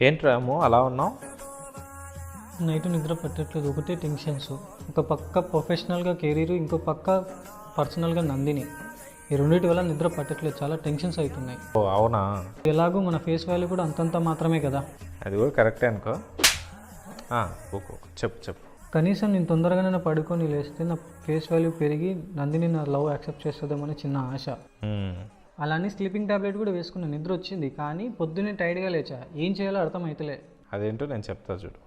ఏంటి రాము అలా ఉన్నావు? నైట్ నిద్ర పట్టట్లేదు, ఒకటే టెన్షన్స్. ఒక పక్క ప్రొఫెషనల్గా కెరీర్, ఇంకో పక్క పర్సనల్గా నందిని. ఈ రెండింటి వల్ల నిద్ర పట్టట్లేదు, చాలా టెన్షన్స్ అవుతున్నాయి. ఓ అవునా? ఎలాగో మన ఫేస్ వాల్యూ కూడా అంతంత మాత్రమే కదా. అది కూడా కరెక్టే అనుకో. ఓకే చెప్పు చెప్పు. కనీసం నేను తొందరగానే పడుకొని లేస్తే నా ఫేస్ వాల్యూ పెరిగి నందిని నా లవ్ యాక్సెప్ట్ చేస్తుందేమని చిన్న ఆశ. అలానే స్లీపింగ్ టాబ్లెట్ కూడా వేసుకున్న, నిద్ర వచ్చింది, కానీ పొద్దున్నే టైర్డ్గా లేచా. ఏం చేయాలో అర్థం అవుతలే. అదేంటో నేను చెప్తా చూడు.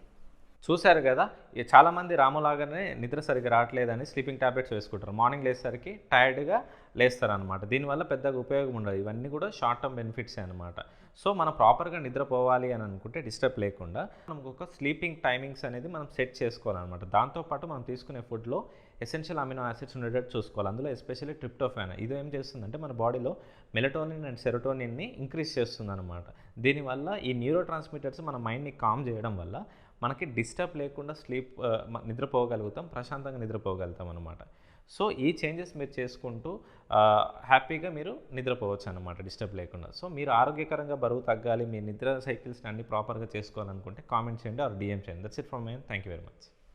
చూశారు కదా, చాలామంది రాములాగానే నిద్ర సరిగ్గా రావట్లేదని స్లీపింగ్ ట్యాబ్లెట్స్ వేసుకుంటారు. మార్నింగ్ లేచేసరికి టైర్డ్గా లేస్తారనమాట. దీనివల్ల పెద్దగా ఉపయోగం ఉండదు. ఇవన్నీ కూడా షార్ట్ టర్మ్ బెనిఫిట్సే అనమాట. సో మనం ప్రాపర్గా నిద్రపోవాలి అని అనుకుంటే డిస్టర్బ్ లేకుండా మనకు ఒక స్లీపింగ్ టైమింగ్స్ అనేది మనం సెట్ చేసుకోవాలన్నమాట. దాంతోపాటు మనం తీసుకునే ఫుడ్లో ఎసెన్షియల్ అమినో యాసిడ్స్ ఉండేటట్టు చూసుకోవాలి. అందులో ఎస్పెషల్లీ ట్రిప్టోఫాన్. ఇది ఏం చేస్తుందంటే మన బాడీలో మెలటోనిన్ అండ్ సెరోటోనిన్ని ఇంక్రీజ్ చేస్తుంది అనమాట. దీనివల్ల ఈ న్యూరో ట్రాన్స్మిటర్స్ మన మైండ్ని కామ్ చేయడం వల్ల మనకి డిస్టర్బ్ లేకుండా నిద్రపోగలుగుతాం, ప్రశాంతంగా నిద్రపోగలుగుతాం అనమాట. సో ఈ చేంజెస్ మీరు చేసుకుంటూ హ్యాపీగా మీరు నిద్రపోవచ్చు అనమాట, డిస్టర్బ్ లేకుండా. సో మీరు ఆరోగ్యకరంగా బరువు తగ్గాలి, మీ నిద్ర సైకిల్స్ని అన్ని ప్రాపర్గా చేసుకోవాలనుకుంటే కామెంట్ చేయండి ఆర్ డిఎం చేయండి. That's it from my. Thank you very much.